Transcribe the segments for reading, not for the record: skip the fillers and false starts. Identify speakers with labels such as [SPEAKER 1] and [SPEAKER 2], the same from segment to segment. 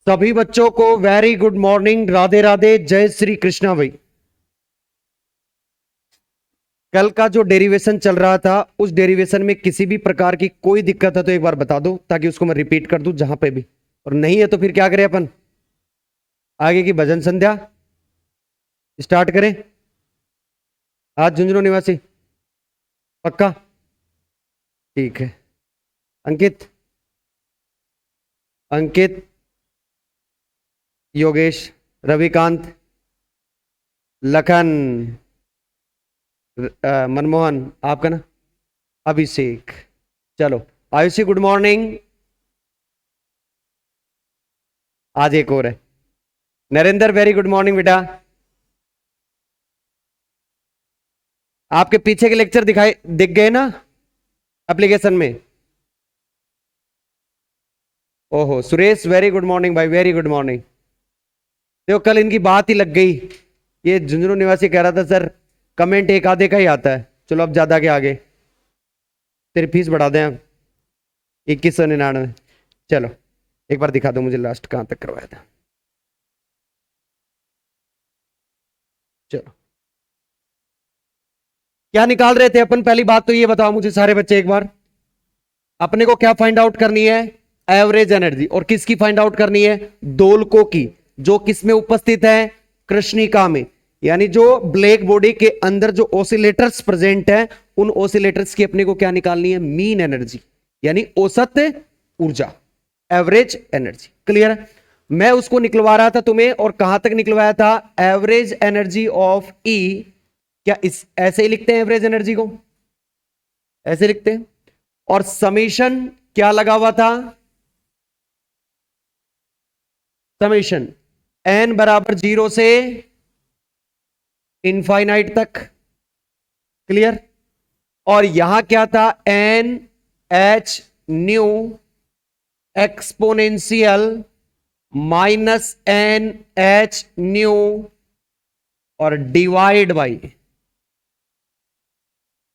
[SPEAKER 1] सभी बच्चों को very good morning, Radhe Radhe, जय श्री कृष्णा। भाई कल का जो डेरिवेशन चल रहा था उस डेरिवेशन में किसी भी प्रकार की कोई दिक्कत है तो एक बार बता दो ताकि उसको मैं रिपीट कर दूं जहां पे भी, और नहीं है तो फिर क्या करें अपन, आगे की भजन संध्या स्टार्ट करें। आज झुंझुनू निवासी पक्का? ठीक है। अंकित, अंकित, योगेश, रविकांत, लखन, मनमोहन, आपका ना अभिषेक। चलो आयुषी गुड मॉर्निंग। आज एक और है। नरेंद्र वेरी गुड मॉर्निंग बेटा। आपके पीछे के लेक्चर दिखाई दिख गए ना एप्लीकेशन में? ओहो सुरेश वेरी गुड मॉर्निंग भाई, वेरी गुड मॉर्निंग। देखो कल इनकी बात ही लग गई। ये झुंझुनू निवासी कह रहा था सर कमेंट एक आधे का ही आता है, चलो अब ज्यादा के आगे तेरी फीस बढ़ा दें अब 2199। चलो एक बार दिखा दो मुझे लास्ट कहां तक करवाया था। चलो क्या निकाल रहे थे अपन? पहली बात तो ये बताओ मुझे सारे बच्चे एक बार, अपने को क्या फाइंड आउट करनी है? Average energy. और किसकी फाइंड आउट करनी है? दोलकों की, जो किसमें उपस्थित है? कृष्णिका में। यानी जो ब्लैक बॉडी के अंदर जो ऑसिलेटर्स प्रेजेंट है उन ऑसिलेटर्स की अपने को क्या निकालनी है? मीन एनर्जी, यानी औसत ऊर्जा, एवरेज एनर्जी। क्लियर है? मैं उसको निकलवा रहा था तुम्हें, और कहां तक निकलवाया था? एवरेज एनर्जी ऑफ ई। क्या इस ऐसे ही लिखते हैं एवरेज एनर्जी को? ऐसे लिखते हैं। और समीशन क्या लगा हुआ था? समीशन एन बराबर 0 से इनफाइनाइट तक। क्लियर? और यहां क्या था? N h nu exponential minus n h nu और डिवाइड बाई,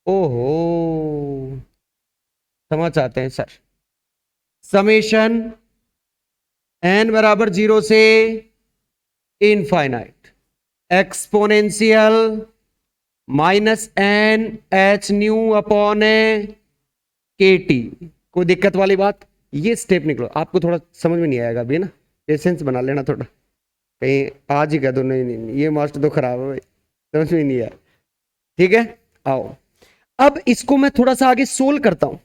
[SPEAKER 1] ओहो समझ आते हैं सर, समेशन एन बराबर 0 से infinite exponential minus n h nu upon k T. कोई दिक्कत वाली बात? ये स्टेप निकलो, आपको थोड़ा समझ में नहीं आएगा अभी ना, पेशेंस बना लेना थोड़ा, कहीं आज ही कह दो नहीं नहीं, नहीं ये मास्टर तो खराब है भाई, समझ में नहीं आया। ठीक है, आओ अब इसको मैं थोड़ा सा आगे सोल्व करता हूं,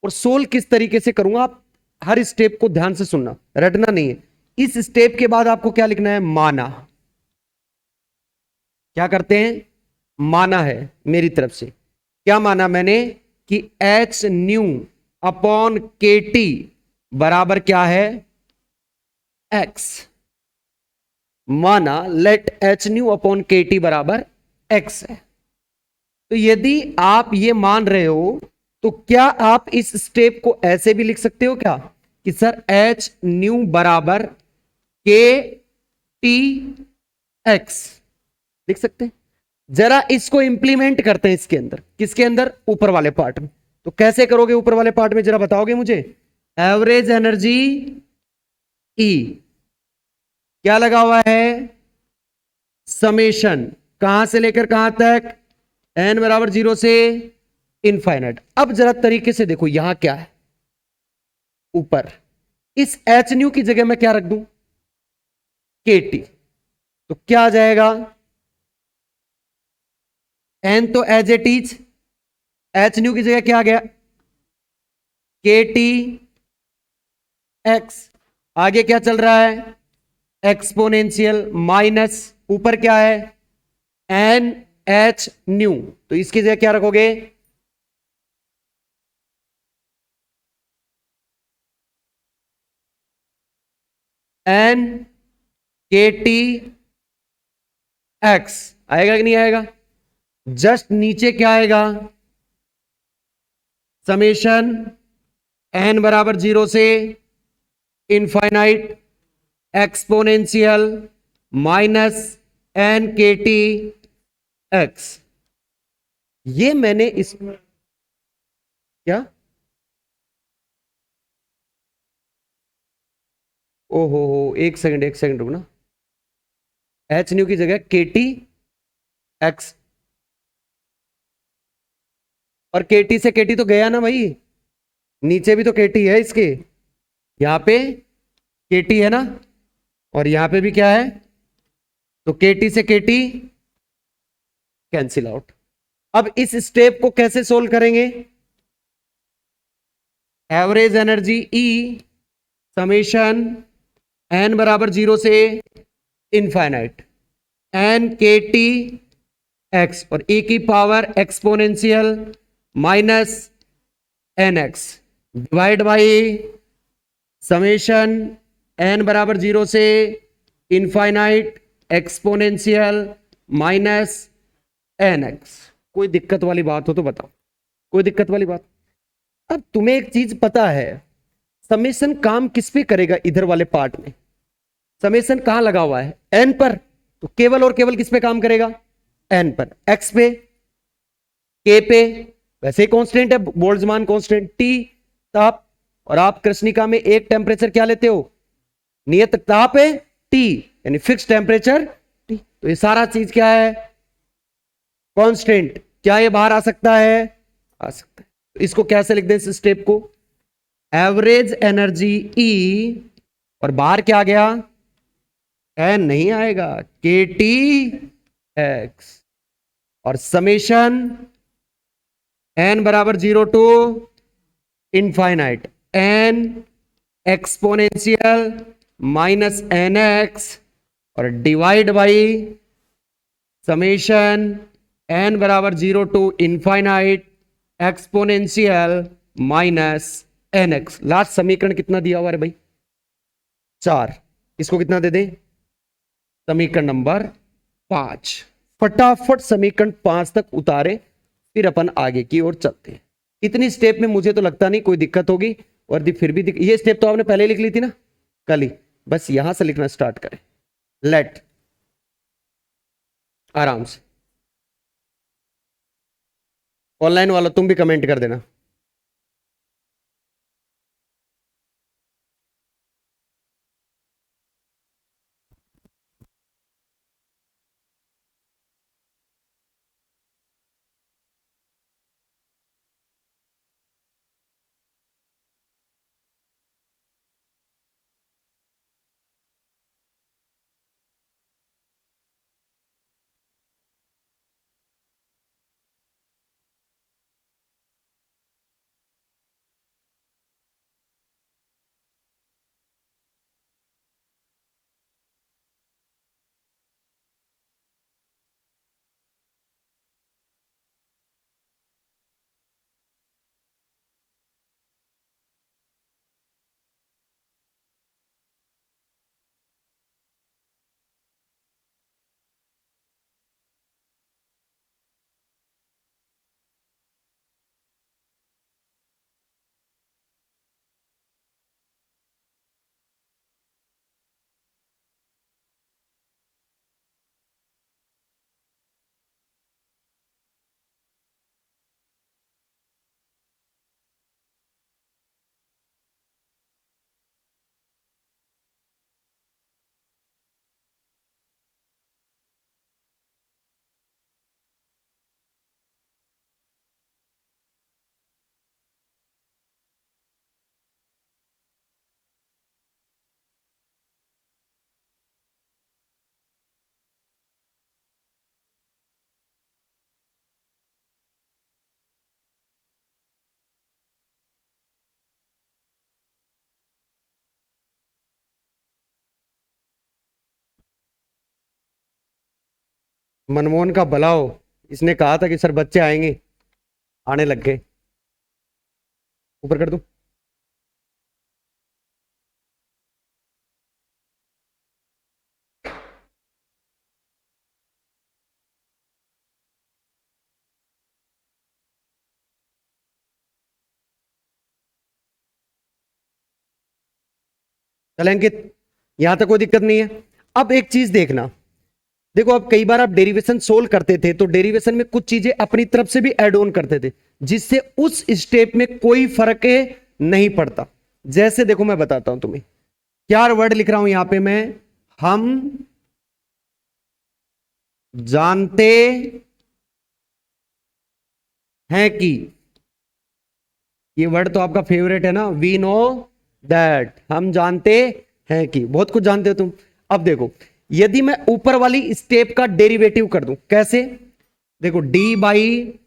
[SPEAKER 1] और सोल्व किस तरीके से करूंगा आप हर स्टेप को ध्यान से सुनना, रटना नहीं है। इस स्टेप के बाद आपको क्या लिखना है? माना। क्या करते हैं? माना है मेरी तरफ से। क्या माना मैंने? कि H nu upon k T बराबर क्या है? एक्स। माना late H nu upon k T बराबर एक्स है। तो यदि आप ये मान रहे हो तो क्या आप इस स्टेप को ऐसे भी लिख सकते हो क्या कि सर एच न्यू बराबर के टी एक्स, लिख सकते हैं? जरा इसको इंप्लीमेंट करते हैं इसके अंदर। किसके अंदर? ऊपर वाले पार्ट में। तो कैसे करोगे ऊपर वाले पार्ट में, जरा बताओगे मुझे? एवरेज एनर्जी ई क्या लगा हुआ है? समेशन कहां से लेकर कहां तक? एन बराबर 0 से इनफाइनाइट। अब जरा तरीके से देखो यहां क्या है ऊपर, इस एच न्यू की जगह मैं क्या रख दूं? के टी। तो क्या आ जाएगा? एन तो as it is, h nu की जगह क्या आ गया? के टी एक्स। आगे क्या चल रहा है? एक्सपोनेंशियल माइनस ऊपर क्या है? N h nu. तो इसकी जगह क्या रखोगे? N k T x. आएगा कि नहीं आएगा? जस्ट नीचे क्या आएगा? समेशन एन बराबर 0 से infinite exponential minus N k T x. ये मैंने इस क्या ओहो हो, एक सेकंड रुकना। एच न्यू की जगह केटी एक्स, और केटी से केटी तो गया ना भाई, नीचे भी तो केटी है इसके, यहां पे केटी है ना, और यहां पे भी क्या है, तो केटी से केटी कैंसिल आउट। अब इस स्टेप को कैसे सोल्व करेंगे? Average energy e summation n बराबर 0 से infinite n k T x और ई की power exponential minus n x divide by summation n बराबर 0 से infinite exponential minus n x. कोई दिक्कत वाली बात हो तो बताओ, कोई दिक्कत वाली बात? अब तुम्हें एक चीज पता है, समेशन काम किस पे करेगा? इधर वाले पार्ट में समेशन कहां लगा हुआ है? एन पर, तो केवल और केवल किस पे काम करेगा? एन पर। एक्स पे, के पे, वैसे ही कांस्टेंट है बोल्ट्जमान कांस्टेंट, टी ताप, और आप कृष्णिका में एक टेम्परेचर क्या लेते हो? नियत ताप है टी, यानी फिक्स टेम्परेचर टी। तो ये सारा चीज क्या है? कांस्टेंट। क्या ये बाहर आ सकता है? आ सकता है। तो इसको कैसे लिख दें इस स्टेप को? एवरेज एनर्जी ई, और बाहर क्या आ गया? एन नहीं आएगा, के टी एक्स, और समेशन एन बराबर 0 to infinite n exponential minus n x, और डिवाइड बाई समेशन एन बराबर 0 to infinite exponential minus n x. Last समीकरण कितना दिया हुआ है भाई? 4। इसको कितना दे दें? समीकरण नंबर 5। फटाफट समीकरण 5 तक उतारे, फिर अपन आगे की ओर चलते हैं। इतनी स्टेप में मुझे तो लगता नहीं कोई दिक्कत होगी, और फिर भी ये स्टेप तो आपने पहले लिख ली थी ना कल ही, बस यहां से लिखना स्टार्ट करें। लेट, आराम से। ऑनलाइन वाला तुम भी कमेंट कर देना। मनमोहन का भला हो, इसने कहा था कि सर बच्चे आएंगे, आने लग गए। ऊपर कर दूं? चल अंकित, यहां तक कोई दिक्कत नहीं है। अब एक चीज देखना, देखो अब कई बार आप डेरिवेशन सोल्व करते थे तो डेरिवेशन में कुछ चीजें अपनी तरफ से भी ऐड ऑन करते थे, जिससे उस स्टेप में कोई फर्क नहीं पड़ता। जैसे देखो मैं बताता हूं तुम्हें, क्या वर्ड लिख रहा हूं यहां पे मैं, हम जानते हैं कि, ये वर्ड तो आपका फेवरेट है ना, वी नो दैट, हम जानते हैं कि, बहुत कुछ जानते हो तुम। अब देखो, यदि मैं ऊपर वाली स्टेप का डेरिवेटिव कर दूं, कैसे, देखो d by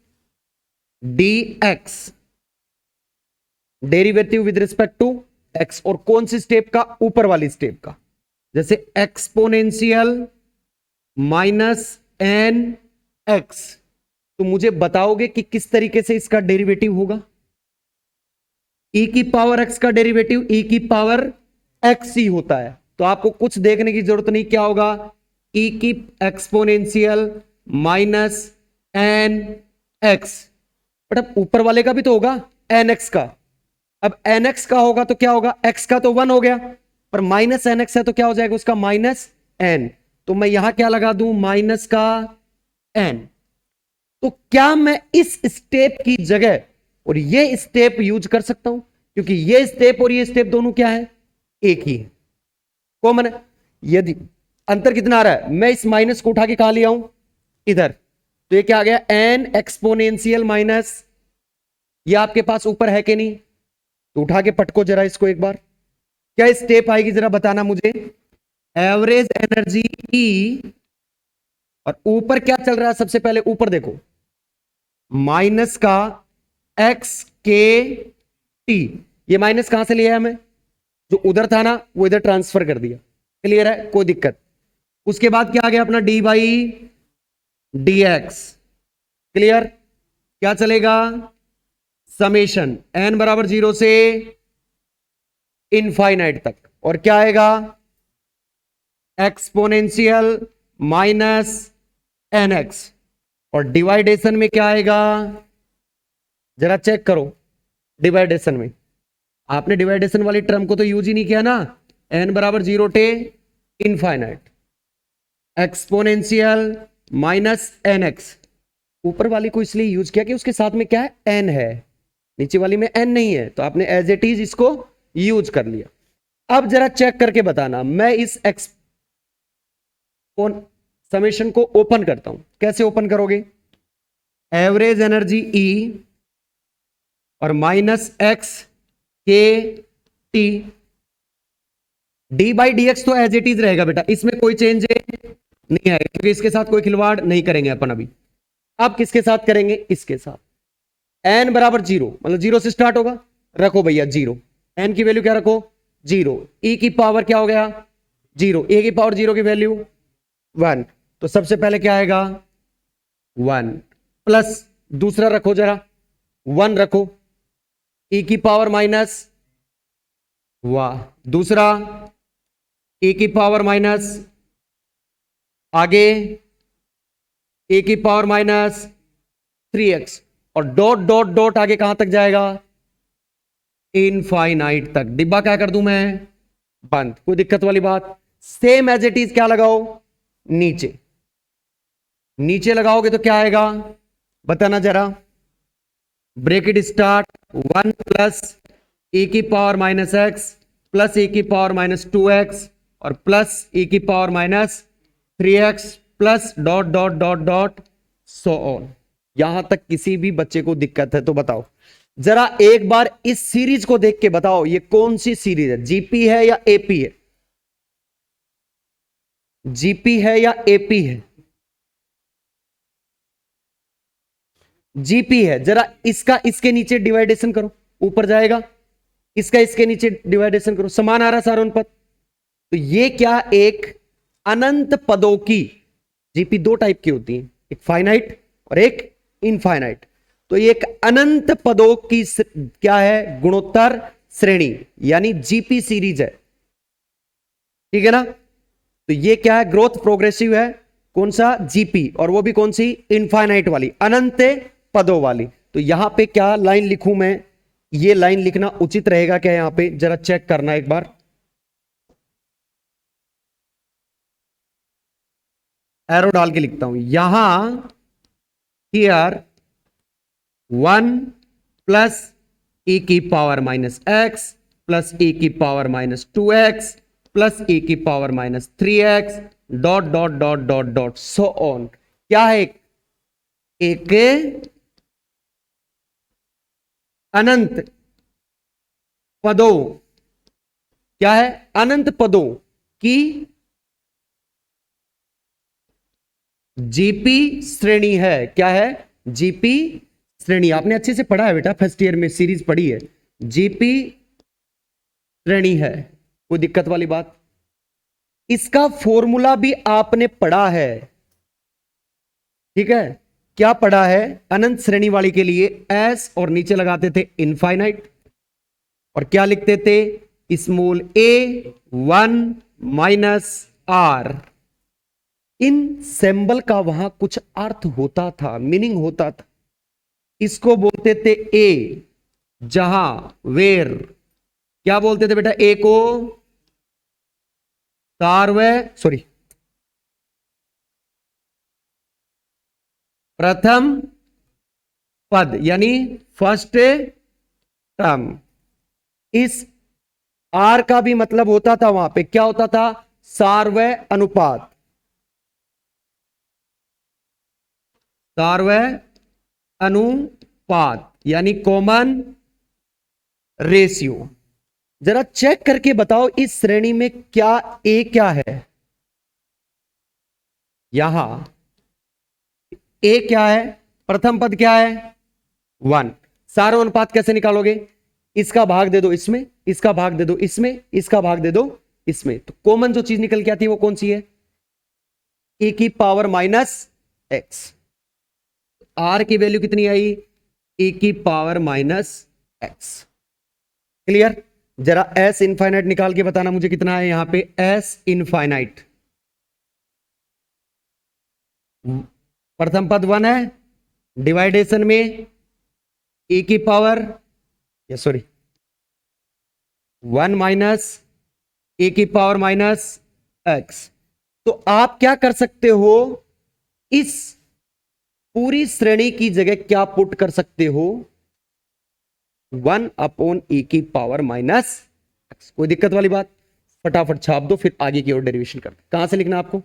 [SPEAKER 1] d x, derivative with respect to x, और कौन सी स्टेप का, ऊपर वाली स्टेप का, जैसे एक्सपोनेंशियल माइनस एन एक्स, तो मुझे बताओगे कि किस तरीके से इसका डेरिवेटिव होगा। ई की पावर एक्स का डेरिवेटिव ई की पावर एक्स ही होता है, तो आपको कुछ देखने की जरूरत नहीं, क्या होगा, ई की exponential minus n x, but अब ऊपर वाले का भी तो होगा एन एक्स का, अब एन एक्स का होगा तो क्या होगा, एक्स का तो 1 हो गया, पर माइनस एन एक्स है तो क्या हो जाएगा उसका, माइनस एन, तो मैं यहां क्या लगा दूं, माइनस का एन। तो क्या मैं इस स्टेप की जगह और ये स्टेप यूज कर सकता हूं, क्योंकि ये स्टेप और ये स्टेप दोनों क्या है, एक ही है, कॉमन है। यदि अंतर कितना आ रहा है, मैं इस माइनस को उठा के कहां ले आऊं, इधर, तो ये क्या आ गया, एन एक्सपोनेंशियल माइनस, ये आपके पास ऊपर है कि नहीं, तो उठा के पटको जरा इसको एक बार, क्या स्टेप आएगी जरा बताना मुझे, एवरेज एनर्जी ई, और ऊपर क्या चल रहा है, सबसे पहले ऊपर देखो, माइनस का एक्स के टी, ये माइनस कहां से लिया है हमें, जो उधर था ना वो इधर ट्रांसफर कर दिया, क्लियर है, कोई दिक्कत। उसके बाद क्या आ गया अपना D by d x, clear, क्या चलेगा, समेशन एन बराबर 0 से इनफाइनाइट तक, और क्या आएगा, एक्सपोनेंशियल माइनस एन एक्स, और डिवाइडेशन में क्या आएगा, जरा चेक करो, डिवाइडेशन में आपने डिवाइडेशन वाली टर्म को तो यूज ही नहीं किया ना, एन बराबर 0 to infinite, exponential minus n x, ऊपर वाली को इसलिए यूज किया कि उसके साथ में क्या है, एन है, नीचे वाली में एन नहीं है, तो आपने एज इट इज इसको यूज कर लिया। अब जरा चेक करके बताना, मैं इस समेशन को ओपन करता हूं, कैसे ओपन करोगे, एवरेज एनर्जी ई और माइनस एक्स के T, D by d x तो एज इट इज रहेगा बेटा, इसमें कोई चेंज नहीं आएगा, क्योंकि इसके साथ कोई खिलवाड़ नहीं करेंगे अपन अभी। अब किसके साथ करेंगे, इसके साथ, एन बराबर 0, मतलब 0 से स्टार्ट होगा, रखो भैया 0, एन की वैल्यू क्या रखो 0, ई की पावर क्या हो गया 0, ए की पावर 0 की वैल्यू 1, तो सबसे पहले क्या आएगा 1, प्लस दूसरा रखो जरा 1 रखो, ई की पावर माइनस, वाह, दूसरा ए की पावर माइनस, आगे ए की पावर माइनस 3x, और डॉट डॉट डॉट आगे कहां तक जाएगा, इनफाइनाइट तक, डिब्बा क्या कर दूं मैं, बंद, कोई दिक्कत वाली बात। सेम एज इट इज क्या लगाओ, नीचे, नीचे लगाओगे तो क्या आएगा बताना जरा, ब्रेकेट स्टार्ट 1 प्लस ए की पावर माइनस एक्स प्लस ए की पावर माइनस 2x और प्लस ए की power minus 3x plus dot dot dot dot so on. यहां तक किसी भी बच्चे को दिक्कत है तो बताओ, जरा एक बार इस सीरीज को देख के बताओ ये कौन सी सीरीज है, जीपी है या एपी है, जीपी है या एपी है, जीपी है। जरा इसका इसके नीचे डिवाइडेशन करो, ऊपर जाएगा, इसका इसके नीचे डिवाइडेशन करो, समान आ रहा सारों पद, तो ये क्या एक अनंत पदों की, जीपी 2 टाइप की होती है, एक फाइनाइट और एक इनफाइनाइट, तो ये एक अनंत पदों की क्या है, गुणोत्तर श्रेणी, यानी जीपी सीरीज है, ठीक है ना। तो ये क्या है, ग्रोथ प्रोग्रेसिव है, कौन सा, जीपी, और वो भी कौन सी, इनफाइनाइट वाली, अनंत पदों वाली। तो यहां पे क्या लाइन लिखूं मैं, ये लाइन लिखना उचित रहेगा क्या, यहां पे जरा चेक करना एक बार, एरो डाल के लिखता हूं यहां, हियर 1 प्लस ए की पावर माइनस एक्स प्लस ए की पावर माइनस 2x प्लस ए की power minus 3x dot dot dot dot dot so on. क्या है? एक अनंत पदों, क्या है? अनंत पदों की जीपी श्रेणी है। क्या है? जीपी श्रेणी। आपने अच्छे से पढ़ा है बेटा, फर्स्ट ईयर में सीरीज पढ़ी है। जीपी श्रेणी है, कोई दिक्कत वाली बात? इसका फॉर्मूला भी आपने पढ़ा है, ठीक है? क्या पढ़ा है? अनंत श्रेणी वाली के लिए एस और नीचे लगाते थे इनफाइनाइट, और क्या लिखते थे? Small a 1 minus r. इन सिंबल का वहां कुछ अर्थ होता था, मीनिंग होता था। इसको बोलते थे ए, जहां वेर, क्या बोलते थे बेटा? ए को सॉरी, प्रथम पद यानी फर्स्ट टर्म। इस आर का भी मतलब होता था वहां पे, क्या होता था? सार्वय अनुपात, सार्वय अनुपात यानी कॉमन रेशियो। जरा चेक करके बताओ इस श्रेणी में क्या ए क्या है? यहां ए क्या है? प्रथम पद क्या है? 1। सारो अनुपात कैसे निकालोगे? इसका भाग दे दो इसमें, इसका भाग दे दो इसमें, इसका भाग दे दो इसमें, तो कॉमन जो चीज निकल के आती है वो कौन सी है? ए की पावर माइनस एक्स। आर की वैल्यू कितनी आई? ए की पावर माइनस एक्स। क्लियर? जरा एस इनफाइनाइट निकाल के बताना मुझे कितना है यहां पे एस इनफाइनाइट। प्रथम पद 1 है, डिवाइडेशन में ए की पावर, या सॉरी 1 माइनस ए की पावर माइनस एक्स। तो आप क्या कर सकते हो? इस पूरी श्रेणी की जगह क्या पुट कर सकते हो? 1 अपॉन ए की पावर माइनस एक्स। कोई दिक्कत वाली बात? फटाफट छाप दो, फिर आगे की ओर डेरिवेशन करते। कहां से लिखना आपको?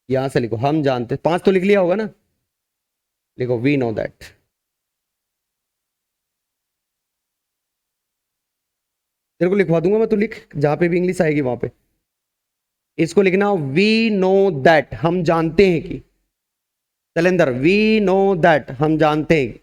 [SPEAKER 1] यहां से लिखो, हम जानते। 5 तो लिख लिया होगा ना? लिखो वी नो दैट। तेरे को लिखवा दूंगा मैं, तो लिख जहां पे भी इंग्लिश आएगी वहां पे। इसको लिखना वी नो दैट, हम जानते हैं कि। शैलेंद्र, वी नो दैट, हम जानते हैं।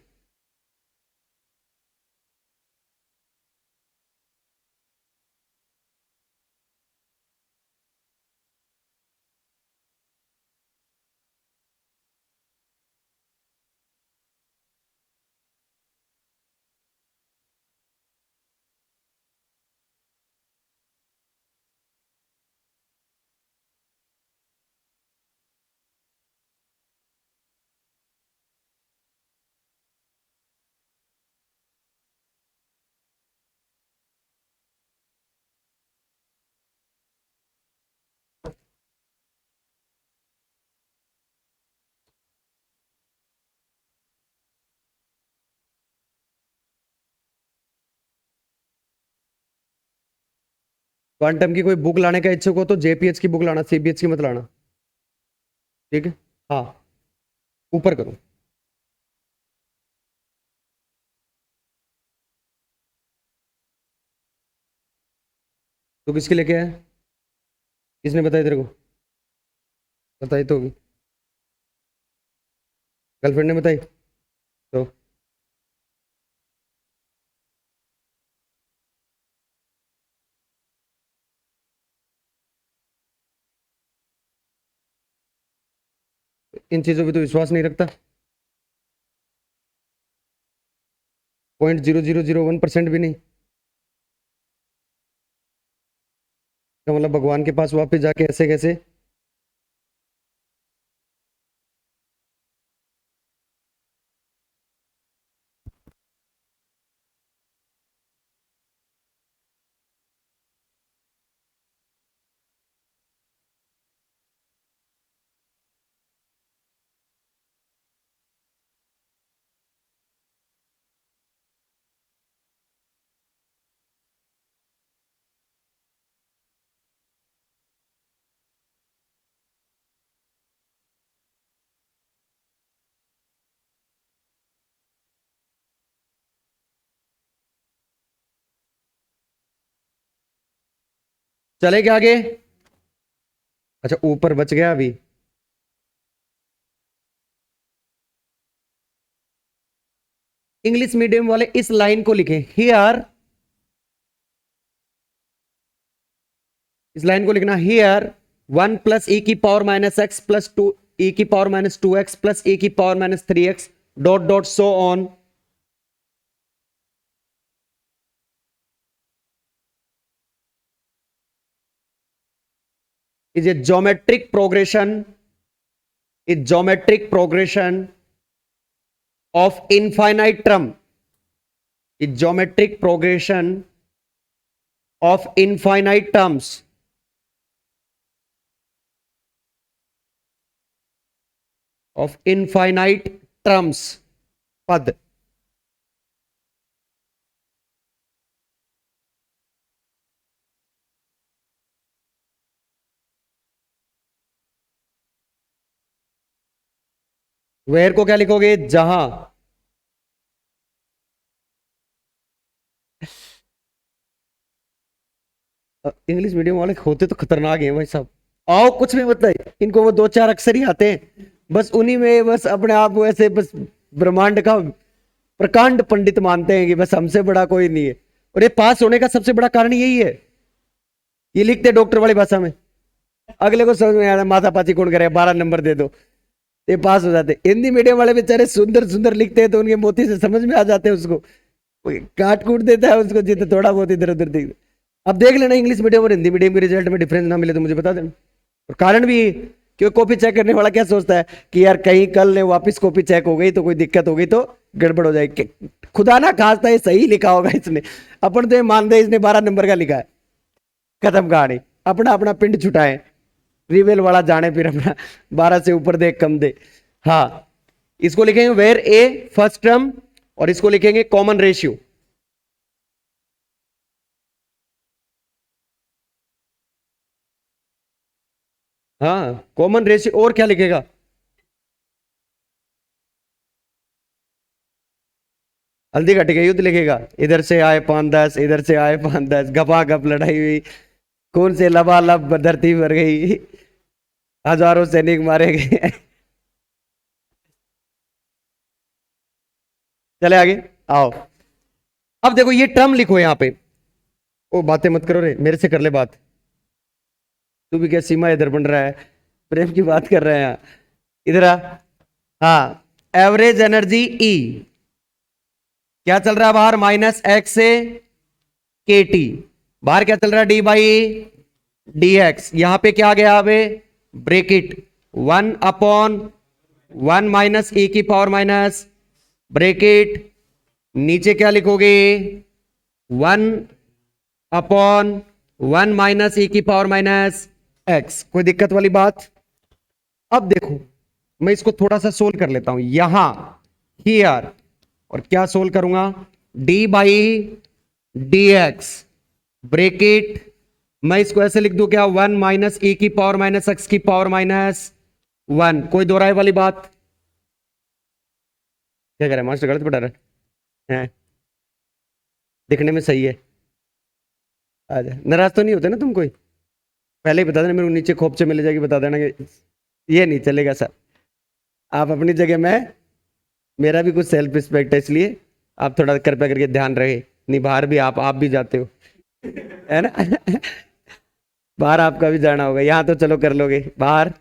[SPEAKER 1] क्वांटम की कोई बुक लाने का इच्छुक हो तो जेपीएच की बुक लाना, सीबीएच की मत लाना, ठीक है? हाँ, ऊपर करो। तो किसके लेके आया? किसने बताया तेरे को? बताई तो होगी, गर्लफ्रेंड ने बताई तो? इन चीजों पे तो विश्वास नहीं रखता। 0.0001% भी नहीं? तो मतलब भगवान के पास वापस जाके ऐसे कैसे? चले क्या आगे? अच्छा ऊपर बच गया अभी। इंग्लिश मीडियम वाले इस लाइन को लिखें हियर, इस लाइन को लिखना here 1 + e⁻x + 2 e⁻²x + e⁻³ dot dot so on. is a geometric progression, a geometric progression of infinite term, a geometric progression of infinite terms, of infinite terms पद। Where को क्या लिखोगे? जहां इंग्लिश मीडियम वाले होते तो खतरनाक है भाई साहब। आओ कुछ नहीं मतलब इनको वो दो चार अक्षर ही आते हैं, बस उन्हीं में बस अपने आप को ऐसे बस ब्रह्मांड का प्रकांड पंडित मानते हैं कि बस हमसे बड़ा कोई नहीं है। और ये पास होने का सबसे बड़ा कारण यही है, ये लिखते डॉक्टर वाली भाषा में, अगले को समझ में आ रहा है माथा पाची कौन करे 12 नंबर दे दो, ये पास हो जाते। हिंदी मीडियम वाले बेचारे सुंदर सुंदर लिखते हैं तो उनके मोती से समझ में आ जाते हैं, उसको काट कूट देता है उसको जितना थोड़ा बहुत इधर उधर दिख। अब देख लेना इंग्लिश मीडियम और हिंदी मीडियम के रिजल्ट में डिफरेंस ना मिले तो मुझे बता देना। और कारण भी क्यों, कॉपी चेक करने वाला क्या सोचता है कि यार कहीं कल ने वापस कॉपी चेक हो गई तो कोई दिक्कत हो गई तो गड़बड़ हो जाएगी। खुदा ना खास्ता ये सही लिखा होगा इसने, अपन तो ये मान दे इसने 12 नंबर का लिखा है, खत्म कहानी। अपना अपना पिंड छुटाए, रिवेल वाला जाने फिर अपना 12 से ऊपर दे कम दे। हाँ इसको लिखेंगे वेयर ए फर्स्ट टर्म और इसको लिखेंगे कॉमन रेशियो। हाँ कॉमन रेशियो और क्या लिखेगा? हल्दी घट गई युद्ध लिखेगा, इधर से आए 5-10 इधर से आए 5-10 गपा गप लड़ाई हुई, खून से लबालब धरती भर गई, हजारों सैनिक मारे गए। चले आगे आओ। अब देखो ये टर्म लिखो यहां पे। ओ बातें मत करो रे, मेरे से कर ले बात। तू भी क्या सीमा इधर बन रहा है, प्रेम की बात कर रहे हैं इधर आ। हाँ एवरेज एनर्जी ई क्या चल रहा है बाहर, -x से kT। बाहर क्या चल रहा है, d/dx। यहां पे क्या आ गया अबे, ब्रेकेट 1/(1 - e⁻) ब्रेकेट, नीचे क्या लिखोगे 1/(1 - e⁻x)। कोई दिक्कत वाली बात? अब देखो मैं इसको थोड़ा सा सोल्व कर लेता हूं यहां हियर, और क्या सोल्व करूंगा, d/dx ब्रेकेट, मैं इसको ऐसे लिख दूं क्या 1 - e⁻x1। कोई दोहराए वाली बात? क्या करें मास्टर, गलत पढ़ा रहा है? दिखने में सही है। आजा, नाराज तो नहीं होते ना तुम कोई? पहले ही बता देना, मेरे को नीचे खोपचे मिल जाएगी, बता देना कि ये नहीं चलेगा सर। आप अपनी जगह में, मेरा भी कुछ सेल्फ रिस्पेक्ट है, इसलिए आप थोड़ा कृपया करके ध्यान रहे। नहीं बाहर भी आप भी जाते हो है ना। बाहर आपका भी जाना होगा, यहाँ तो चलो कर लोगे, बाहर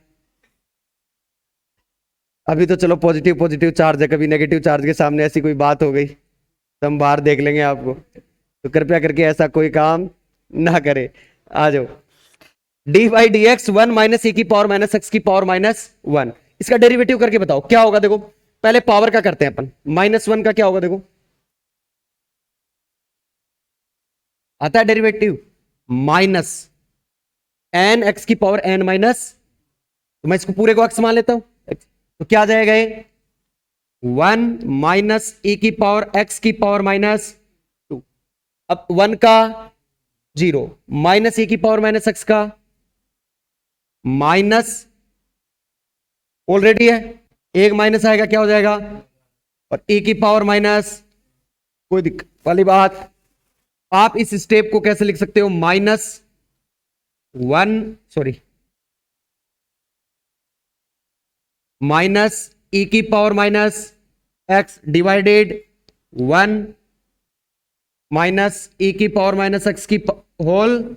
[SPEAKER 1] अभी तो चलो पॉजिटिव पॉजिटिव चार्ज है, कभी नेगेटिव चार्ज के सामने ऐसी कोई बात हो गई तो हम बाहर देख लेंगे आपको, तो कृपया करके ऐसा कोई काम ना करे। आ जाओ, d/dx 1 - e⁻x⁻1। इसका डेरिवेटिव करके बताओ क्या होगा। देखो पहले पावर का करते हैं अपन, -1 का क्या होगा, देखो आता है डेरिवेटिव -n(x⁻n-), तो मैं इसको पूरे को x मान लेता हूं, तो क्या आ जाएगा ये 1 - e⁻x⁻²। अब 1 का 0 -e⁻x का माइनस, ऑलरेडी है, एक माइनस आएगा क्या हो जाएगा, और e⁻, कोई दिक्कत वाली बात। आप इस स्टेप को कैसे लिख सकते हो, माइनस ई की power minus x divided 1 minus e की पावर माइनस एक्स की होल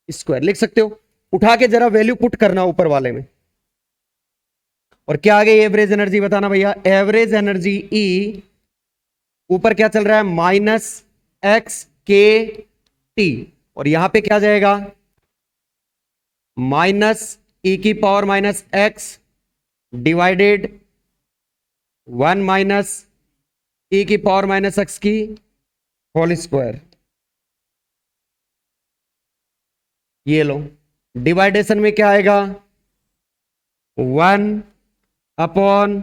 [SPEAKER 1] स्क्वायर लिख सकते हो। उठा के जरा वैल्यू पुट करना ऊपर वाले में। और क्या आ गई एवरेज एनर्जी बताना भैया। एवरेज एनर्जी ई ऊपर क्या चल रहा है माइनस एक्स के टी, और यहां पे क्या जाएगा माइनस ई की power minus x divided 1 minus e की पावर माइनस एक्स की होल स्क्वायर। ये लो डिवाइडेशन में क्या आएगा 1 अपॉन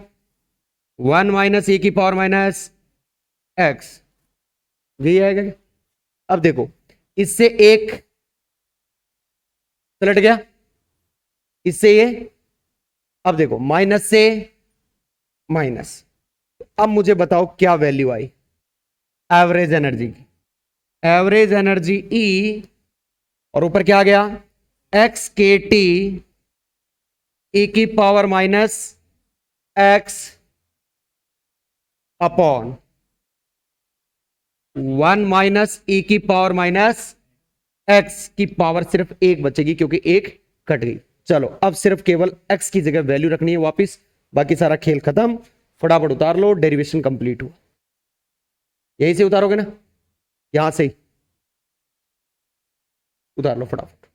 [SPEAKER 1] 1 माइनस ई की पावर माइनस एक्स, यही आएगा क्या? अब देखो इससे एक पलट गया, इससे ये, अब देखो माइनस से माइनस। अब मुझे बताओ क्या वैल्यू आई एवरेज एनर्जी की। एवरेज एनर्जी ई और ऊपर क्या आ गया एक्स के टी ई की power minus x upon 1 minus e की पावर माइनस एक्स की पावर सिर्फ एक बचेगी क्योंकि एक कट गई। चलो अब सिर्फ केवल एक्स की जगह वैल्यू रखनी है वापस, बाकी सारा खेल खत्म। फटाफट उतार लो, डेरिवेशन कंप्लीट हुआ। यहीं से उतारोगे ना, यहां से ही उतार लो फटाफट,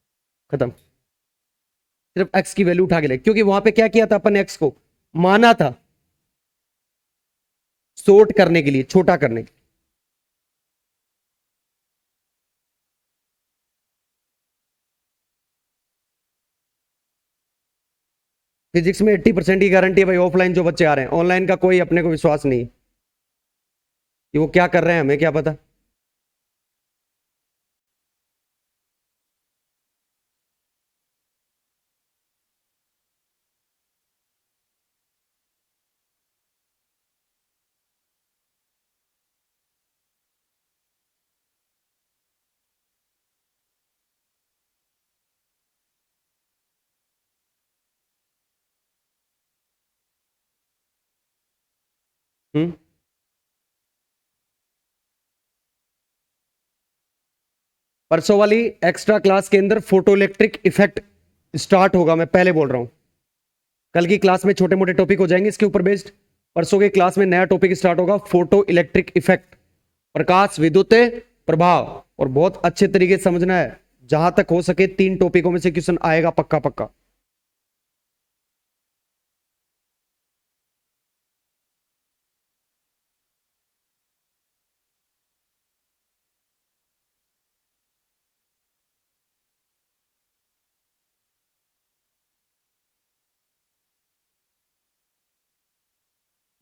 [SPEAKER 1] खत्म। सिर्फ एक्स की वैल्यू उठा के ले, क्योंकि वहां पे क्या किया था अपन एक्स को माना था शॉर्ट करने के लिए, छोटा करने के लिए। फिजिक्स में 80% की गारंटी है भाई। ऑफलाइन जो बच्चे आ रहे हैं, ऑनलाइन का कोई अपने को विश्वास नहीं कि वो क्या कर रहे हैं, हमें क्या पता। हम्म परसों वाली एक्स्ट्रा क्लास के अंदर फोटो इलेक्ट्रिक इफेक्ट स्टार्ट होगा, मैं पहले बोल रहा हूं। कल की क्लास में छोटे मोटे टॉपिक हो जाएंगे इसके ऊपर बेस्ड। परसों के क्लास में नया टॉपिक स्टार्ट होगा, फोटो इलेक्ट्रिक इफेक्ट, प्रकाश विद्युत प्रभाव। और बहुत अच्छे तरीके से समझना है, जहां तक हो सके 3 टॉपिकों में से क्वेश्चन आएगा पक्का पक्का।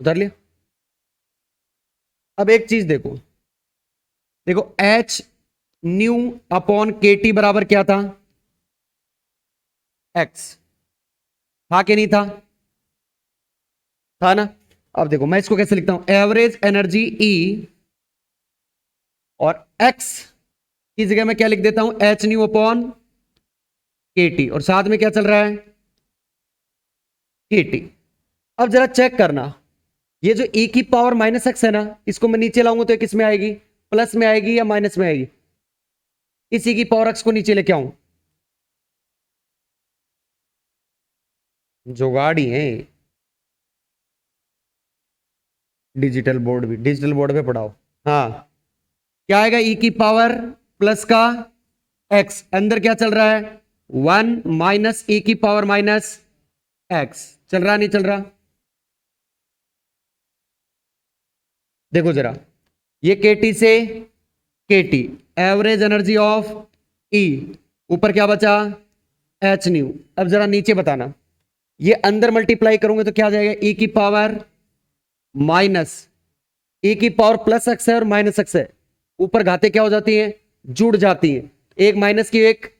[SPEAKER 1] उधर लिया। अब एक चीज देखो, देखो H nu upon k T बराबर क्या था एक्स, था कि नहीं था, था ना। अब देखो मैं इसको कैसे लिखता हूं, एवरेज एनर्जी ई और एक्स की जगह मैं क्या लिख देता हूं H nu upon k T, और साथ में क्या चल रहा है के टी। अब जरा चेक करना, ये जो e की पावर माइनस एक्स है ना, इसको मैं नीचे लाऊंगा तो किस में आएगी, प्लस में आएगी या माइनस में आएगी। इस e की पावर एक्स को नीचे लेके आऊं, जुगाड़ी है। डिजिटल बोर्ड भी, डिजिटल बोर्ड पे पढ़ाओ। हाँ क्या आएगा e की पावर प्लस का x, अंदर क्या चल रहा है 1 माइनस e की पावर माइनस एक्स। चल रहा नहीं चल रहा, देखो जरा, ये केटी से केटी, एवरेज एनर्जी ऑफ ई, ऊपर क्या बचा एच न्यू। अब जरा नीचे बताना, ये अंदर मल्टीप्लाई करोगे तो क्या आ जाएगा ई की पावर माइनस, ई की पावर प्लस एक्स है और माइनस एक्स है, ऊपर घाते क्या हो जाती हैं जुड़ जाती हैं, एक माइनस की एक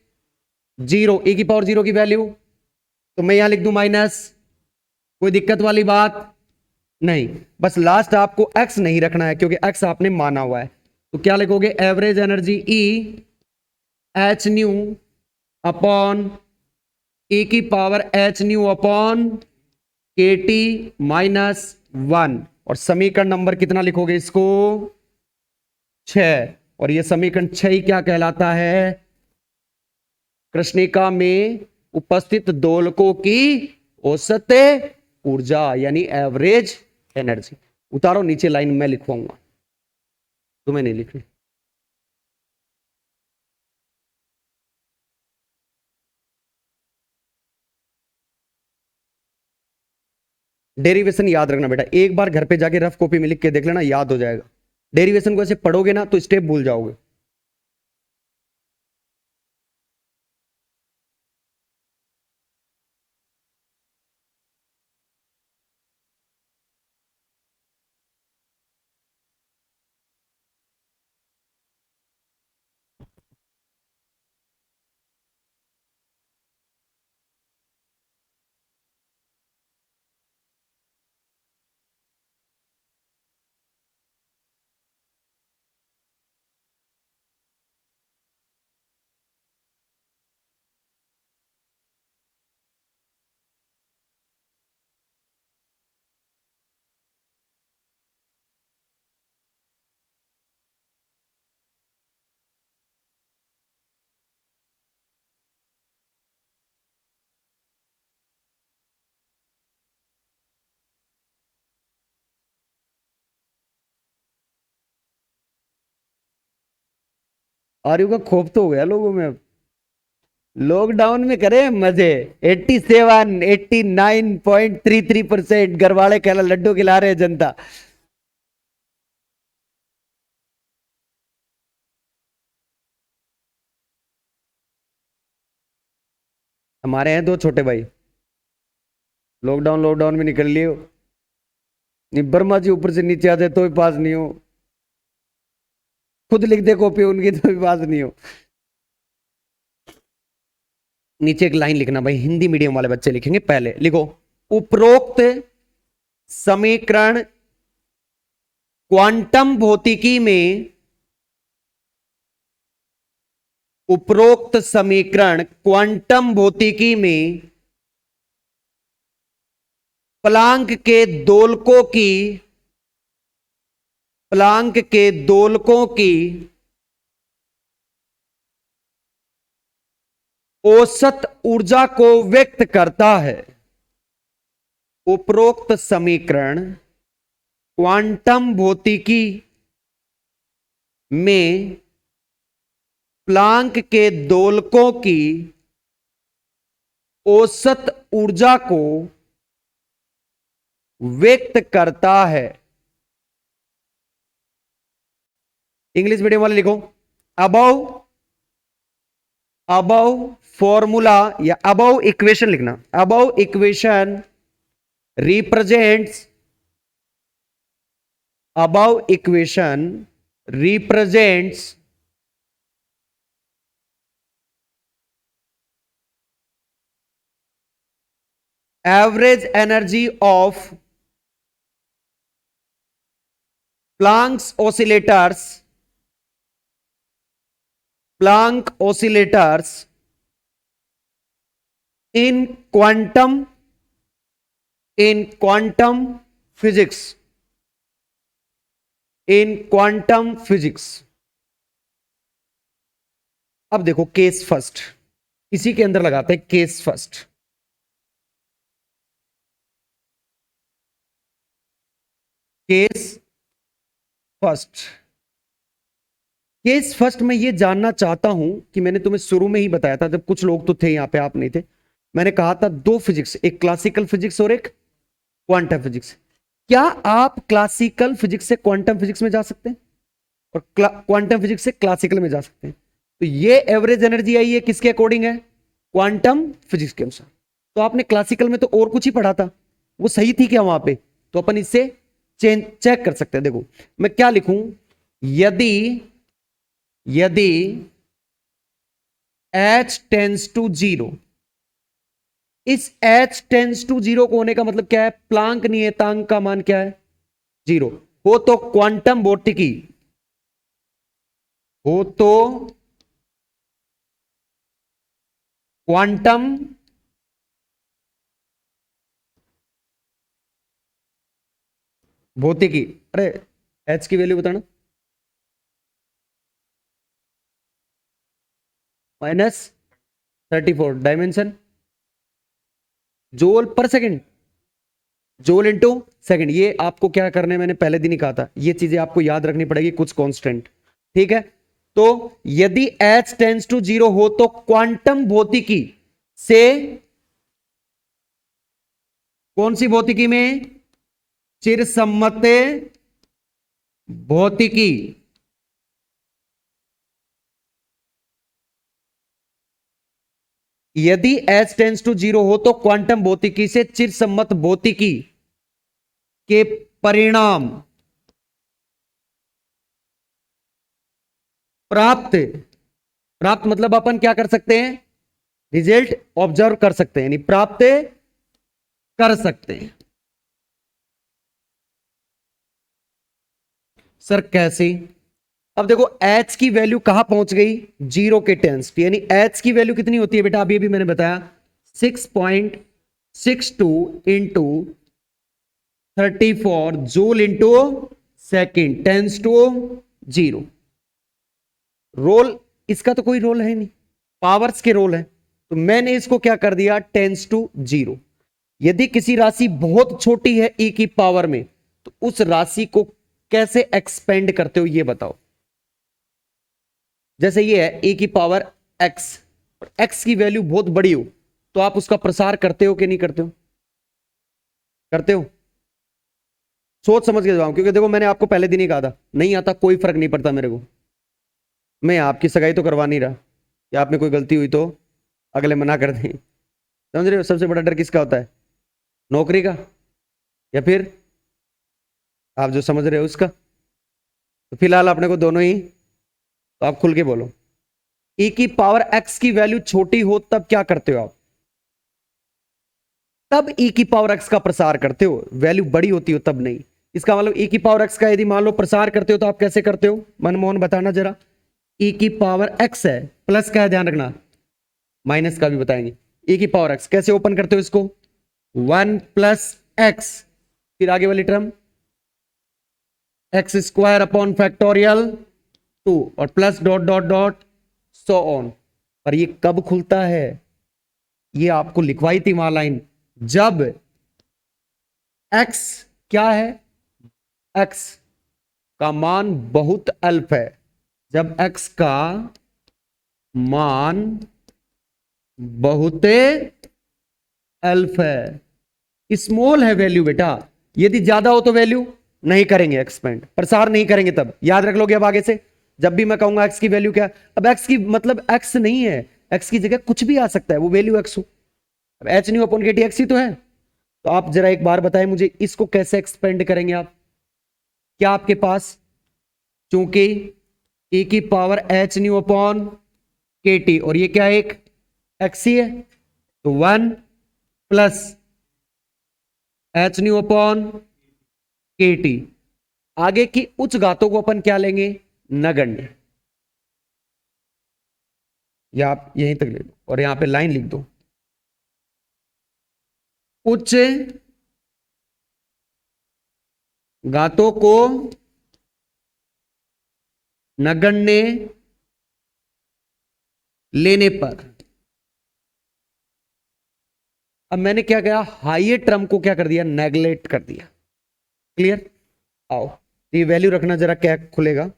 [SPEAKER 1] जीरो, ई की पावर जीरो की वैल्यू, तो मैं यहां लिख दूं माइनस। कोई दिक्कत वाली बात नहीं, बस लास्ट आपको एक्स नहीं रखना है क्योंकि एक्स आपने माना हुआ है। तो क्या लिखोगे average energy E H nu upon e⁻h upon kT -1। और समीकरण नंबर कितना लिखोगे इसको? 6। और ये समीकरण 6 ही क्या कहलाता है? कृष्णिका में उपस्थित दोलकों की औसत ऊर्जा यानी एवरेज एनर्जी। उतारो नीचे लाइन, मैं लिखवाऊंगा, तुम्हें नहीं लिखनी। डेरिवेशन याद रखना बेटा, एक बार घर पे जाके रफ कॉपी में लिख के देख लेना, याद हो जाएगा। डेरिवेशन को ऐसे पढ़ोगे ना तो स्टेप भूल जाओगे। आर्यू का खौफ तो हो गया लोगों में। लॉकडाउन में करे मजे। 87 89.33% घर वाले कहला लड्डू खिला रहे जनता। हमारे हैं दो छोटे भाई, लॉकडाउन लॉकडाउन में निकल लिए। नहीं वर्मा जी ऊपर से नीचे आते तो भी पास नहीं हो, खुद लिख दे कॉपी उनकी तो भी पास नहीं हो। नीचे एक लाइन लिखना भाई, हिंदी मीडियम वाले बच्चे लिखेंगे। पहले लिखो, उपरोक्त समीकरण क्वांटम भौतिकी में, उपरोक्त समीकरण क्वांटम भौतिकी में प्लांक के दोलकों की, प्लांक के दोलकों की औसत ऊर्जा को व्यक्त करता है। उपरोक्त समीकरण क्वांटम भौतिकी में प्लांक के दोलकों की औसत ऊर्जा को व्यक्त करता है। इंग्लिश मीडियम वाले लिखो, अबव, अबव फॉर्मूला या अबव इक्वेशन लिखना। Above equation represents, above equation represents average energy of Planck's oscillators, Planck oscillators in quantum, in quantum physics, in quantum physics. अब देखो केस फर्स्ट, इसी के अंदर लगाते हैं case first. Case first, case first में ये जानना चाहता हूं कि मैंने तुम्हें शुरू में ही बताया था, जब कुछ लोग तो थे यहां पे, आप नहीं थे। मैंने कहा था दो फिजिक्स, एक क्लासिकल फिजिक्स और एक क्वांटम फिजिक्स। क्या आप क्लासिकल फिजिक्स से क्वांटम फिजिक्स में जा सकते हैं और क्वांटम फिजिक्स से क्लासिकल में जा सकते हैं? तो ये एवरेज एनर्जी आई है किसके अकॉर्डिंग है? क्वांटम फिजिक्स के अनुसार। तो आपने क्लासिकल में तो और कुछ ही पढ़ा था, वो सही थी क्या वहां पे? तो अपन इससे चेक कर सकते हैं। देखो मैं क्या लिखूं, यदि, यदि h टेंस टू 0, इस h टेंस टू 0 को होने का मतलब क्या है? प्लांक नियतांक का मान क्या है? 0 हो तो क्वांटम भौतिकी, हो तो क्वांटम भौतिकी। अरे एच की वैल्यू बताना, -34 डायमेंशन जोल पर सेकंड, जोल इंटू सेकंड। ये आपको क्या करने मैंने पहले दिन ही कहा था, ये चीजें आपको याद रखनी पड़ेगी, कुछ कांस्टेंट। ठीक है, तो यदि h टेंस टू 0 हो तो क्वांटम भौतिकी से, कौन सी भौतिकी में, चिरसम्मत भौतिकी, यदि h टेंस टू 0 हो तो क्वांटम भौतिकी से चिरसम्मत भौतिकी के परिणाम प्राप्त, प्राप्त मतलब अपन क्या कर सकते हैं, रिजल्ट ऑब्जर्व कर सकते हैं, यानी प्राप्त कर सकते हैं। सर कैसे? अब देखो h की वैल्यू कहां पहुंच गई, 0 के टेंस पे, यानी h की वैल्यू कितनी होती है बेटा, अभी अभी मैंने बताया 6.62 into 34 joule into second tends to 0। Role इसका तो कोई रोल है नहीं, पावर्स के रोल है, तो मैंने इसको क्या कर दिया, टेंस टू 0। यदि किसी राशि बहुत छोटी है e की पावर में, तो उस राशि को कैसे एक्सपेंड करते हो ये बताओ। जैसे ये है e की पावर x, और x की वैल्यू बहुत बड़ी हो, तो आप उसका प्रसार करते हो कि नहीं करते हो, करते हो? सोच समझ के जवाब, क्योंकि देखो मैंने आपको पहले दिन ही कहा था, नहीं आता कोई फर्क नहीं पड़ता मेरे को, मैं आपकी सगाई तो करवा नहीं रहा, या आप में कोई गलती हुई तो अगले मना कर दें, समझ रहे हो? सबसे बड़ा डर किसका होता है, नौकरी का, या फिर आप जो समझ रहे हो उसका? तो फिलहाल अपने को दोनों ही, तो आप खुल के बोलो। e की पावर x की वैल्यू छोटी हो तब क्या करते हो आप, तब e की पावर x का प्रसार करते हो, वैल्यू बड़ी होती हो तब नहीं। इसका मतलब e की पावर x का यदि मान लो प्रसार करते हो तो आप कैसे करते हो, मनमोहन बताना जरा। e की पावर x है, प्लस का है ध्यान रखना, माइनस का भी बताएंगे। e की पावर x कैसे ओपन करते हो इसको, 1 प्लस एक्स, फिर आगे वाली term x square upon factorial 2, और plus dot dot dot so on. पर ये कब खुलता है, ये आपको लिखवाई थी वहां लाइन, जब x क्या है, x का मान बहुत अल्प है, जब x का मान बहुत अल्फ है, स्मॉल है वैल्यू बेटा, यदि ज्यादा हो तो वैल्यू नहीं करेंगे एक्सपेंड, प्रसार नहीं करेंगे, तब याद रख लोगे। अब आगे से जब भी मैं कहूंगा x की वैल्यू क्या, अब x की मतलब x नहीं है, x की जगह कुछ भी आ सकता है, वो वैल्यू x हो, अब h new upon kt x ही तो है। तो आप जरा एक बार बताएं मुझे, इसको कैसे एक्सपेंड करेंगे आप, क्या आपके पास, चूंकि e की power h new upon kt, और ये क्या है, एक x ही है, तो 1 plus h new upon kt। आगे की उच्च घातों को अपन क्या लेंगे, नगण्य, या आप यहीं तक ले लो और यहां पे लाइन लिख दो, उच्च घातों को नगण्य लेने पर, अब मैंने क्या किया, हाइयर टर्म को क्या कर दिया, नेगलेक्ट कर दिया। क्लियर? आओ तो ये वैल्यू रखना जरा, क्या खुलेगा,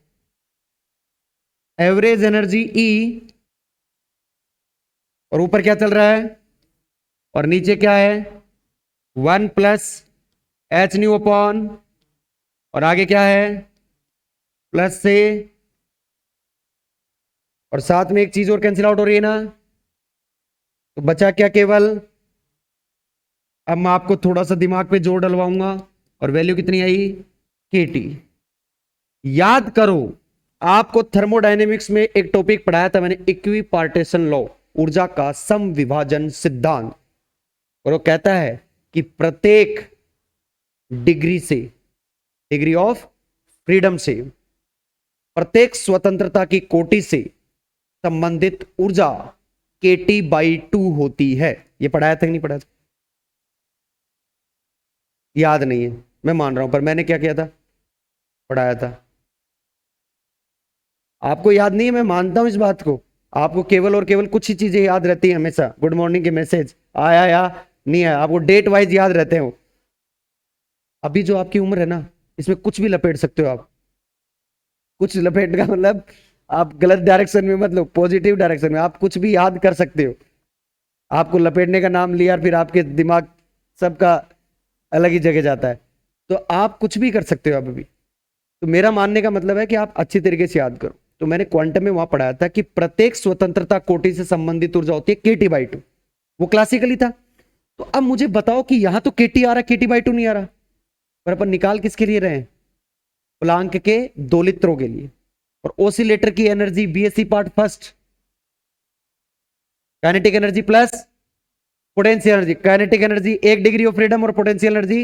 [SPEAKER 1] एवरेज एनर्जी E, और ऊपर क्या चल रहा है, और नीचे क्या है, 1 प्लस एच न्यू अपॉन, और आगे क्या है, प्लस से, और साथ में एक चीज और कैंसिल आउट हो रही है ना, तो बचा क्या केवल, अब मैं आपको थोड़ा सा दिमाग पे जोर डलवाऊंगा, और वैल्यू कितनी आई, kT। याद करो, आपको थर्मोडायनेमिक्स में एक टॉपिक पढ़ाया था मैंने, इक्विपार्टीशन लॉ, ऊर्जा का समविभाजन सिद्धांत, और वो कहता है कि प्रत्येक डिग्री से, डिग्री ऑफ फ्रीडम से, प्रत्येक स्वतंत्रता की कोटि से संबंधित ऊर्जा KT/2 होती है। ये पढ़ाया था कि नहीं पढ़ाया था? याद नहीं है, मैं मान रहा हूं, पर मैंने क्या किया था? पढ़ाया था। आपको याद नहीं है, मैं मानता हूं इस बात को। आपको केवल और केवल कुछ ही चीजें याद रहती है हमेशा। गुड मॉर्निंग के मैसेज आया या नहीं आया, आपको डेट वाइज याद रहते हो। अभी जो आपकी उम्र है ना, इसमें कुछ भी लपेट सकते हो आप। कुछ लपेट का मतलब आप गलत डायरेक्शन में मत लो, पॉजिटिव डायरेक्शन में आप कुछ भी याद कर सकते हो। आपको लपेटने का नाम लिया और फिर आपके दिमाग सबका अलग ही जगह जाता है। तो आप कुछ भी कर सकते हो अभी भी। तो मेरा मानने का मतलब है कि आप अच्छी तरीके से याद करो। तो मैंने क्वांटम में वहां पढ़ाया था कि प्रत्येक स्वतंत्रता कोटि से संबंधित ऊर्जा होती है KT/2। वो क्लासिकली था। तो अब मुझे बताओ कि यहां तो KT आ रहा, KT/2 नहीं आ रहा। पर अपन निकाल किसके लिए रहे हैं? प्लांक के दोलित्रों के लिए। और ओसिलेटर की energy BSc part first, kinetic energy plus potential energy. Kinetic energy 1 degree of freedom और पोटेंशियल एनर्जी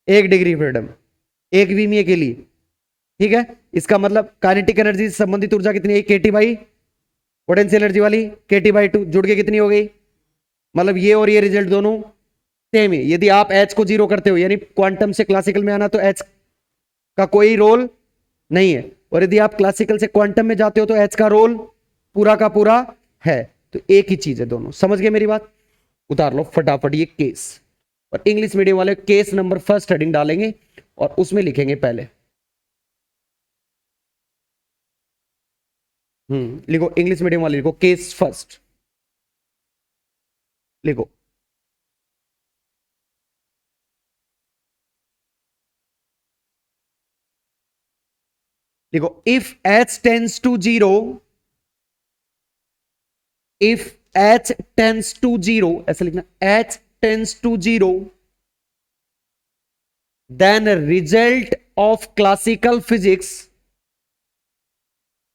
[SPEAKER 1] 1 डिग्री फ्रीडम, एक वीमीए के लिए। ठीक है, इसका मतलब काइनेटिक एनर्जी से संबंधित ऊर्जा कितनी है? KT बाई पोटेंशियल एनर्जी वाली KT/2 जुड़ के कितनी हो गई? मतलब ये और ये रिजल्ट दोनों सेम है। यदि आप H को जीरो करते हो, यानी क्वांटम से क्लासिकल में आना, तो H का कोई रोल नहीं है। और यदि आप क्लासिकल से क्वांटम में जाते हो तो H का रोल पूरा का पूरा है। तो एक ही चीज है दोनों। समझ गए मेरी बात? उतार लो फटाफट ये केस। और इंग्लिश मीडियम वाले केस नंबर फर्स्ट हेडिंग डालेंगे और उसमें लिखेंगे पहले। लिखो, इंग्लिश मीडियम वाले लिखो केस फर्स्ट, लिखो। देखो, if H tends to zero, if H tends to zero, ऐसा लिखना, H tends to zero, then result of classical physics,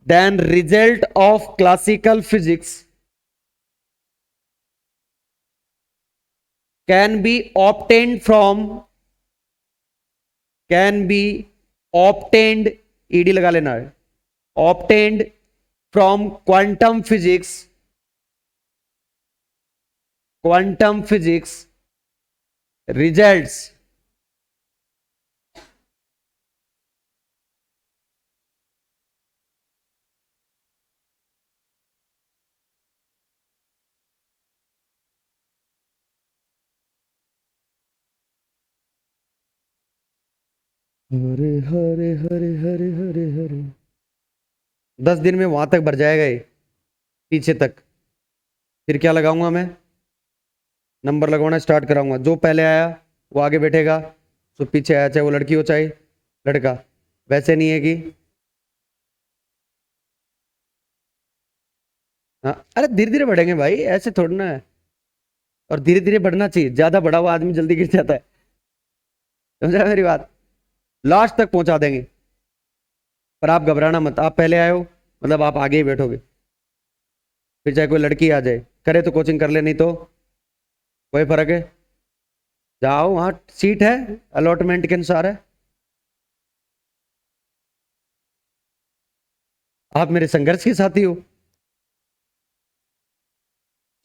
[SPEAKER 1] then result of classical physics can be obtained from, can be obtained, ed लगा लेना है, obtained from quantum physics, quantum physics results, Hare Hare Hare Hare Hare Hare. 10 दिन में वहां तक भर जाएगा ये, पीछे तक। फिर क्या लगाऊंगा मैं? नंबर लगवाना स्टार्ट कराऊंगा। जो पहले आया वो आगे बैठेगा, जो पीछे आया, चाहे वो लड़की हो चाहे लड़का। वैसे नहीं है कि हाँ, अरे धीरे धीरे बढ़ेंगे भाई, ऐसे थोड़ा ना है। और धीरे धीरे बढ़ना चाहिए, ज्यादा बढ़ा हुआ आदमी जल्दी गिर जाता है। समझा मेरी बात? लास्ट तक पहुंचा देंगे। पर आप घबराना मत, आप पहले आए हो मतलब आप आगे ही बैठोगे। फिर चाहे कोई लड़की आ जाए, करे तो कोचिंग कर ले, नहीं तो कोई फर्क है, जाओ, वहां सीट है, अलॉटमेंट के अनुसार है। आप मेरे संघर्ष के साथी हो।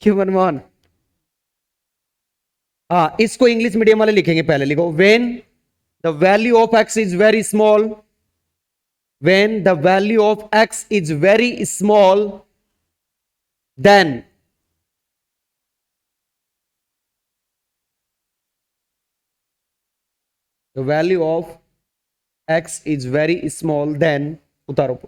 [SPEAKER 1] क्यों मनमोहन? हाँ, इसको इंग्लिश मीडियम वाले लिखेंगे। पहले लिखो, when the value of x is very small, when the value of x is very small, then the value of x is very small, then उतारो।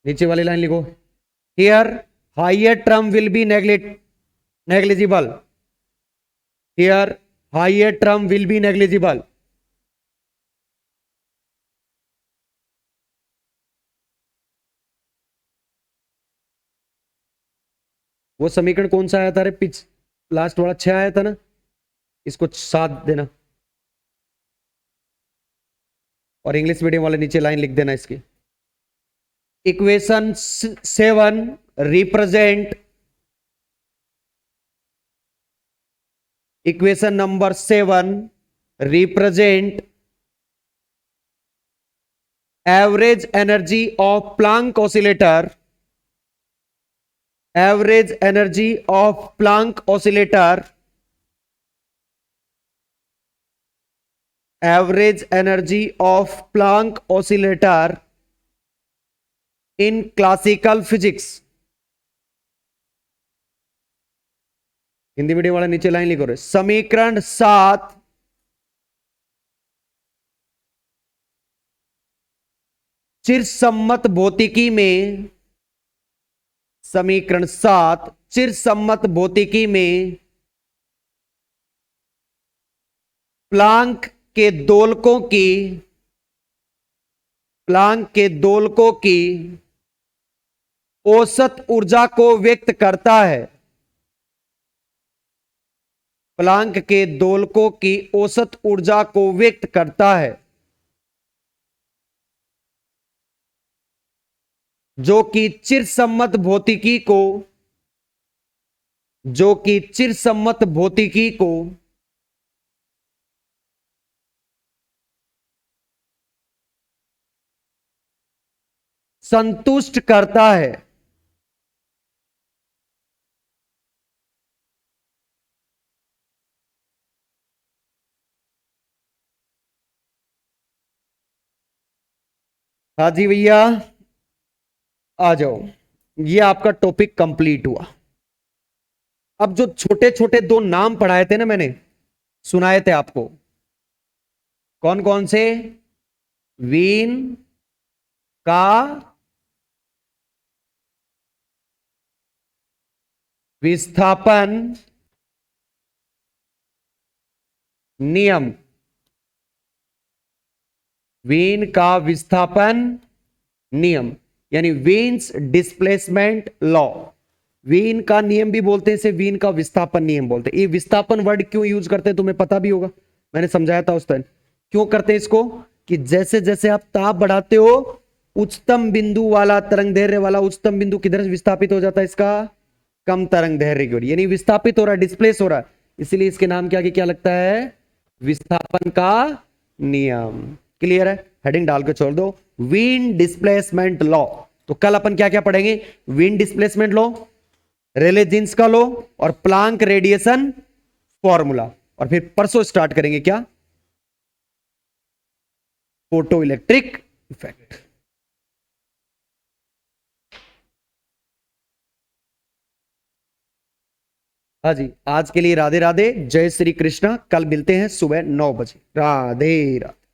[SPEAKER 1] नीचे वाली लाइन लिखो, here higher term will be negligible, here higher term will be negligible। वो समीकरण कौन सा आया था? अरे पिछ लास्ट वाला 6 आया था ना, इसको 7 देना। और इंग्लिश मीडियम वाले नीचे लाइन लिख देना इसकी। Equation 7 represent, equation number 7 represent average energy of Planck oscillator, average energy of Planck oscillator, average energy of Planck oscillator in classical physics. Hindi medium वाला नीचे लाइन लिखो रे। समीकरण 7 चिरसम्मत भौतिकी में, समीकरण 7 चिरसम्मत भौतिकी में प्लैंक के दोलकों की, प्लैंक के दोलकों की औसत ऊर्जा को व्यक्त करता है, प्लैंक के दोलकों की औसत ऊर्जा को व्यक्त करता है, जो कि चिरसम्मत भौतिकी को, जो कि चिरसम्मत भौतिकी को संतुष्ट करता है। हाँ जी भैया आ जाओ, ये आपका टॉपिक कंप्लीट हुआ। अब जो छोटे छोटे दो नाम पढ़ाए थे ना मैंने, सुनाए थे आपको, कौन कौन से? वीन का विस्थापन नियम, वीन का विस्थापन नियम यानी वीन्स डिस्प्लेसमेंट लॉ। वीन का नियम भी बोलते हैं, इसे वीन का विस्थापन नियम बोलते हैं। ये विस्थापन वर्ड क्यों यूज करते हैं तुम्हें पता भी होगा, मैंने समझाया था उस टाइम। क्यों करते हैं इसको? कि जैसे जैसे आप ताप बढ़ाते हो, उच्चतम बिंदु वाला तरंग दैर्घ्य वाला उच्चतम बिंदु किधर विस्थापित हो जाता है? इसका कम तरंग दैर्घ्य की ओर, यानी विस्थापित हो रहा है, डिस्प्लेस हो रहा है। इसलिए इसके नाम के आगे क्या लगता है? विस्थापन का नियम। क्लियर है? हेडिंग डाल के छोड़ दो, वीन डिस्प्लेसमेंट लॉ। तो कल अपन क्या क्या पढ़ेंगे? वीन डिस्प्लेसमेंट लॉ, रेले जीन्स का लॉ और प्लैंक रेडिएशन फॉर्मूला। और फिर परसों स्टार्ट करेंगे क्या? Photo electric effect. हाँ जी, आज के लिए राधे राधे, जय श्री कृष्णा। कल मिलते हैं सुबह 9 बजे। राधे राधे।